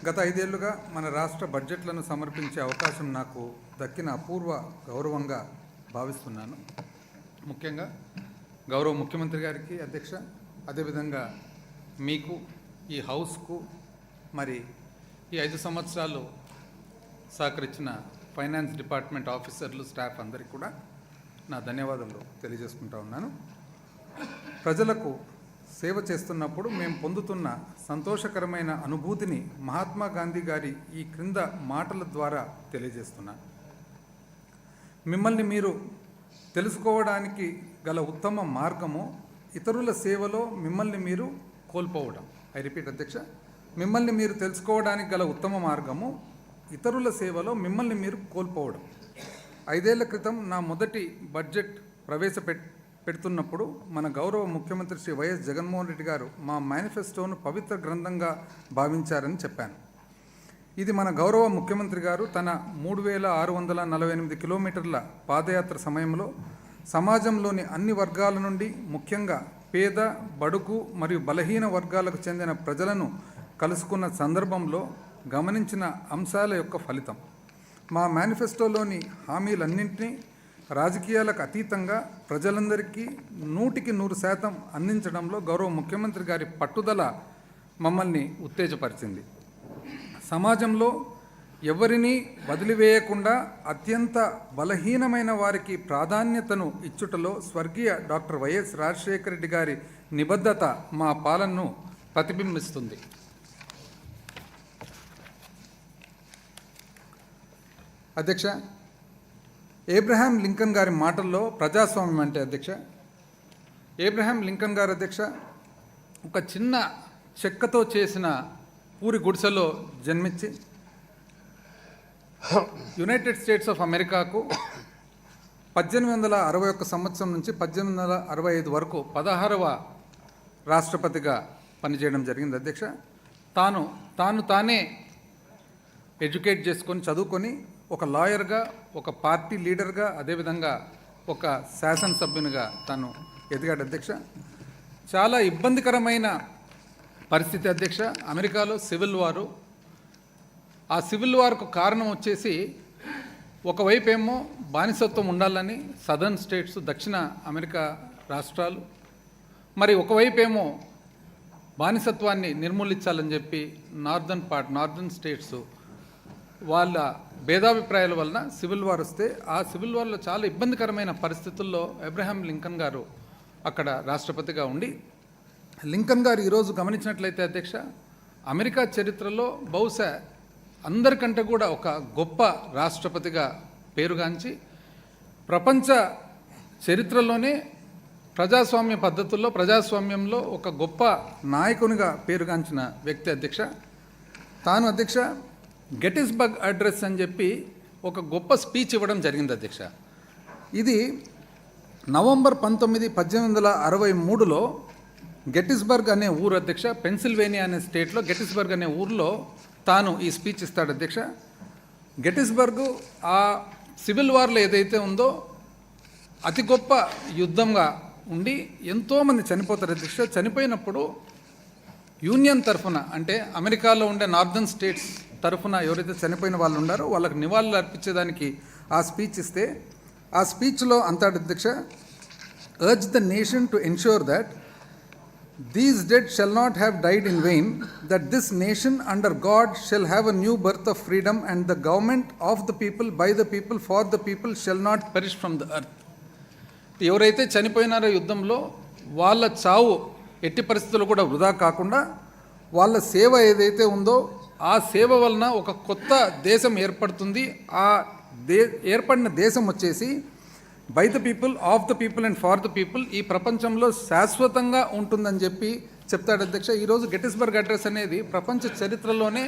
గత 5 ఏళ్లుగా మన రాష్ట్ర బడ్జెట్లను సమర్పించే అవకాశం నాకు దక్కిన అపూర్వ గౌరవంగా భావిస్తున్నాను. ముఖ్యంగా గౌరవ ముఖ్యమంత్రి గారికి అధ్యక్ష, అదేవిధంగా మీకు, ఈ హౌస్కు, మరి ఈ 5 సంవత్సరాలు సహకరించిన ఫైనాన్స్ డిపార్ట్మెంట్ ఆఫీసర్లు, స్టాఫ్ అందరికీ కూడా నా ధన్యవాదాలు తెలియజేసుకుంటా ఉన్నాను. ప్రజలకు సేవ చేస్తున్నప్పుడు మేము పొందుతున్న సంతోషకరమైన అనుభూతిని మహాత్మా గాంధీ గారి ఈ క్రింద మాటల ద్వారా తెలియజేస్తున్నాను. మిమ్మల్ని మీరు తెలుసుకోవడానికి గల ఉత్తమ మార్గము ఇతరుల సేవలో మిమ్మల్ని మీరు కోల్పోవడం. ఐ రిపీట్ అధ్యక్ష, మిమ్మల్ని మీరు తెలుసుకోవడానికి గల ఉత్తమ మార్గము ఇతరుల సేవలో మిమ్మల్ని మీరు కోల్పోవడం. 5 ఏళ్ల క్రితం నా మొదటి బడ్జెట్ పెడుతున్నప్పుడు మన గౌరవ ముఖ్యమంత్రి శ్రీ వైఎస్ జగన్మోహన్ రెడ్డి గారు మా మేనిఫెస్టోను పవిత్ర గ్రంథంగా భావించారని చెప్పాను. ఇది మన గౌరవ ముఖ్యమంత్రి గారు తన 3648 కిలోమీటర్ల పాదయాత్ర సమయంలో సమాజంలోని అన్ని వర్గాల నుండి, ముఖ్యంగా పేద, బడుగు మరియు బలహీన వర్గాలకు చెందిన ప్రజలను కలుసుకున్న సందర్భంలో గమనించిన అంశాల యొక్క ఫలితం. మా మేనిఫెస్టోలోని హామీలన్నింటినీ రాజకీయాలకు అతీతంగా ప్రజలందరికీ 100% అందించడంలో గౌరవ ముఖ్యమంత్రి గారి పట్టుదల మమ్మల్ని ఉత్తేజపరిచింది. సమాజంలో ఎవరినీ వదిలివేయకుండా అత్యంత బలహీనమైన వారికి ప్రాధాన్యతను ఇచ్చుటలో స్వర్గీయ డాక్టర్ వైఎస్ రాజశేఖర రెడ్డి గారి నిబద్ధత మా పాలనను ప్రతిబింబిస్తుంది. అధ్యక్ష, ఏబ్రహాం లింకన్ గారి మాటల్లో ప్రజాస్వామ్యం అంటే అధ్యక్ష, ఏబ్రహాం లింకన్ గారు అధ్యక్ష ఒక చిన్న చెక్కతో చేసిన పూరి గుడిసెలో జన్మించి యునైటెడ్ స్టేట్స్ ఆఫ్ అమెరికాకు 1861 సంవత్సరం నుంచి 1865 వరకు 16వ రాష్ట్రపతిగా పనిచేయడం జరిగింది అధ్యక్ష. తానే ఎడ్యుకేట్ చేసుకొని, చదువుకొని ఒక లాయర్గా, ఒక పార్టీ లీడర్గా, అదేవిధంగా ఒక శాసనసభ్యునిగా తాను ఎదిగాడు అధ్యక్ష. చాలా ఇబ్బందికరమైన పరిస్థితి అధ్యక్ష. అమెరికాలో సివిల్ వారు, ఆ సివిల్ వార్కు కారణం వచ్చేసి ఒకవైపు ఏమో బానిసత్వం ఉండాలని సదర్న్ స్టేట్స్, దక్షిణ అమెరికా రాష్ట్రాలు, మరి ఒకవైపు ఏమో బానిసత్వాన్ని నిర్మూలించాలని చెప్పి నార్దర్న్ స్టేట్స్ వాళ్ళ భేదాభిప్రాయాల వలన సివిల్ వార్ వస్తే, ఆ సివిల్ వార్లో చాలా ఇబ్బందికరమైన పరిస్థితుల్లో అబ్రహాం లింకన్ గారు అక్కడ రాష్ట్రపతిగా ఉండి, లింకన్ గారు ఈరోజు గమనించినట్లయితే అధ్యక్ష, అమెరికా చరిత్రలో బహుశా అందరికంటే కూడా ఒక గొప్ప రాష్ట్రపతిగా పేరుగాంచి, ప్రపంచ చరిత్రలోనే ప్రజాస్వామ్య పద్ధతుల్లో, ప్రజాస్వామ్యంలో ఒక గొప్ప నాయకునిగా పేరుగాంచిన వ్యక్తి అధ్యక్ష. తాను అధ్యక్ష గెటిస్బర్గ్ అడ్రస్ అని చెప్పి ఒక గొప్ప స్పీచ్ ఇవ్వడం జరిగింది అధ్యక్ష. ఇది నవంబర్ 19, 1863లో గెటిస్బర్గ్ అనే ఊరు అధ్యక్ష, పెన్సిల్వేనియా అనే స్టేట్లో గెటిస్బర్గ్ అనే ఊరిలో తాను ఈ స్పీచ్ ఇస్తాడు అధ్యక్ష. గెటిస్బర్గ్ ఆ సివిల్ వార్లో ఏదైతే ఉందో అతి గొప్ప యుద్ధంగా ఉండి ఎంతోమంది చనిపోతారు అధ్యక్ష. చనిపోయినప్పుడు యూనియన్ తరఫున, అంటే అమెరికాలో ఉండే నార్దర్న్ స్టేట్స్ తరఫున ఎవరైతే చనిపోయిన వాళ్ళు ఉన్నారో వాళ్ళకి నివాళులు అర్పించేదానికి ఆ స్పీచ్ ఇస్తే, ఆ స్పీచ్లో అంటాడు అధ్యక్ష, urge the nation to ensure that these dead shall not have died in vain, that this nation under God shall have a new birth of freedom, and the government of the people, by the people, for the people shall not perish from the earth. ఎవరైతే చనిపోయినారో యుద్ధంలో వాళ్ళ చావు ఎట్టి పరిస్థితుల్లో కూడా వృధా కాకుండా, వాళ్ళ సేవ ఏదైతే ఉందో ఆ సేవ వలన ఒక కొత్త దేశం ఏర్పడుతుంది. ఆ ఏర్పడిన దేశం వచ్చేసి by the people, of the people and for the people, ఈ ప్రపంచంలో శాశ్వతంగా ఉంటుందని చెప్పి చెప్తాడు అధ్యక్ష. ఈరోజు గెటిస్బర్గ్ అడ్రస్ అనేది ప్రపంచ చరిత్రలోనే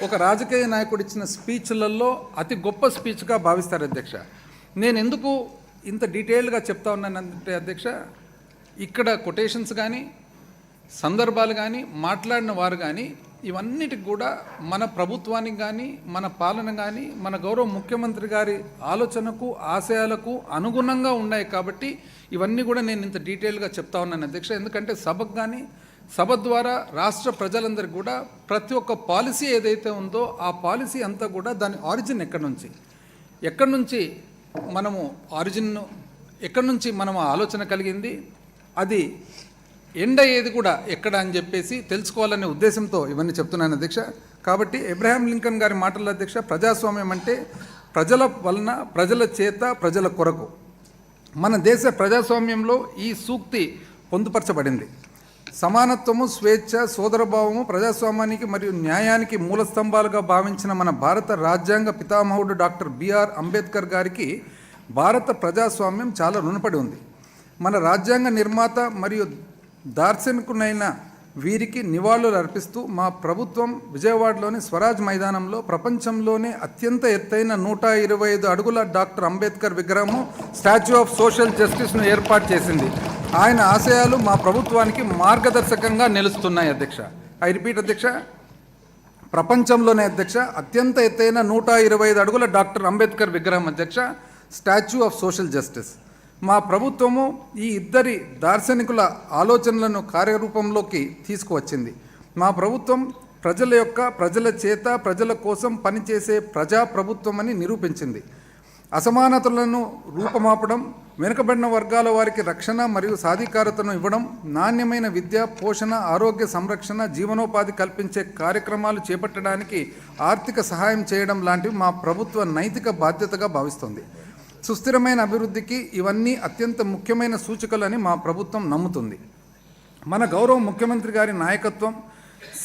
ఒక రాజకీయ నాయకుడు ఇచ్చిన స్పీచ్లలో అతి గొప్ప స్పీచ్గా భావిస్తారు అధ్యక్ష. నేను ఎందుకు ఇంత డీటెయిల్గా చెప్తా ఉన్నానంటే అధ్యక్ష, ఇక్కడ కొటేషన్స్ కానీ, సందర్భాలు కానీ, మాట్లాడిన వారు కానీ, ఇవన్నిటికి కూడా మన ప్రభుత్వానికి కానీ, మన పాలన కానీ, మన గౌరవ ముఖ్యమంత్రి గారి ఆలోచనకు, ఆశయాలకు అనుగుణంగా ఉన్నాయి. కాబట్టి ఇవన్నీ కూడా నేను ఇంత డీటెయిల్గా చెప్తా ఉన్నాను అధ్యక్ష. ఎందుకంటే సభకు కానీ, సభ ద్వారా రాష్ట్ర ప్రజలందరికీ కూడా ప్రతి ఒక్క పాలసీ ఏదైతే ఉందో ఆ పాలసీ అంతా కూడా దాని ఆరిజిన్ ఎక్కడి నుంచి మనము ఎక్కడి నుంచి మనం ఆలోచన కలిగింది, అది ఎండ్ అయ్యేది కూడా ఎక్కడ అని చెప్పేసి తెలుసుకోవాలనే ఉద్దేశంతో ఇవన్నీ చెప్తున్నాను అధ్యక్ష. కాబట్టి అబ్రహాం లింకన్ గారి మాటల అధ్యక్ష, ప్రజాస్వామ్యం అంటే ప్రజల వలన, ప్రజల చేత, ప్రజల కొరకు. మన దేశ ప్రజాస్వామ్యంలో ఈ సూక్తి పొందుపరచబడింది. సమానత్వము, స్వేచ్ఛ, సోదరభావము ప్రజాస్వామ్యానికి మరియు న్యాయానికి మూల స్తంభాలుగా భావించిన మన భారత రాజ్యాంగ పితామహుడు డాక్టర్ బిఆర్ అంబేద్కర్ గారికి భారత ప్రజాస్వామ్యం చాలా రుణపడి ఉంది. మన రాజ్యాంగ నిర్మాత మరియు దార్శనికునైన వీరికి నివాళులు అర్పిస్తూ మా ప్రభుత్వం విజయవాడలోని స్వరాజ్ మైదానంలో ప్రపంచంలోనే అత్యంత ఎత్తైన 125 అడుగుల డాక్టర్ అంబేద్కర్ విగ్రహము, స్టాచ్యూ ఆఫ్ సోషల్ జస్టిస్ను ఏర్పాటు చేసింది. ఆయన ఆశయాలు మా ప్రభుత్వానికి మార్గదర్శకంగా నిలుస్తున్నాయి అధ్యక్ష. ఐ రిపీట్ అధ్యక్ష, ప్రపంచంలోనే అధ్యక్ష అత్యంత ఎత్తైన 125 అడుగుల డాక్టర్ అంబేద్కర్ విగ్రహం అధ్యక్ష, స్టాచ్యూ ఆఫ్ సోషల్ జస్టిస్. మా ప్రభుత్వము ఈ ఇద్దరి దార్శనికుల ఆలోచనలను కార్యరూపంలోకి తీసుకువచ్చింది. మా ప్రభుత్వం ప్రజల చేత, ప్రజల కోసం పనిచేసే ప్రజాప్రభుత్వం అని నిరూపించింది. అసమానతలను రూపమాపడం, వెనుకబడిన వర్గాల వారికి రక్షణ మరియు సాధికారతను ఇవ్వడం, నాణ్యమైన విద్య, పోషణ, ఆరోగ్య సంరక్షణ, జీవనోపాధి కల్పించే కార్యక్రమాలు చేపట్టడానికి ఆర్థిక సహాయం చేయడం లాంటివి మా ప్రభుత్వ నైతిక బాధ్యతగా భావిస్తుంది. సుస్థిరమైన అభివృద్ధికి ఇవన్నీ అత్యంత ముఖ్యమైన సూచికలని మా ప్రభుత్వం నమ్ముతుంది. మన గౌరవ ముఖ్యమంత్రి గారి నాయకత్వం,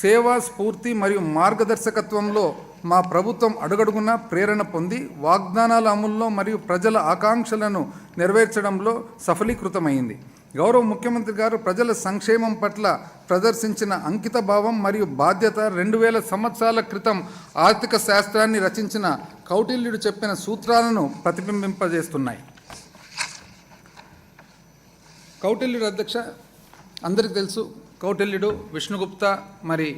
సేవా స్ఫూర్తి మరియు మార్గదర్శకత్వంలో మా ప్రభుత్వం అడుగడుగునా ప్రేరణ పొంది వాగ్దానాల అమలులో మరియు ప్రజల ఆకాంక్షలను నెరవేర్చడంలో సఫలీకృతమైంది. గౌరవ ముఖ్యమంత్రి గారు ప్రజల సంక్షేమం పట్ల ప్రదర్శించిన అంకిత భావం మరియు బాధ్యత 2000 సంవత్సరాల క్రితం ఆర్థిక శాస్త్రాన్ని రచించిన కౌటిల్యుడు చెప్పిన సూత్రాలను ప్రతిబింబింపజేస్తున్నాయి. కౌటిల్యుడు అధ్యక్ష అందరికీ తెలుసు. కౌటిల్యుడు, విష్ణుగుప్త, మరి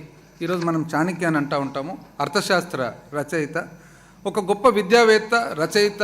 ఈరోజు మనం చాణక్య అని అంటూ ఉంటాము, అర్థశాస్త్ర రచయిత, ఒక గొప్ప విద్యావేత్త, రచయిత.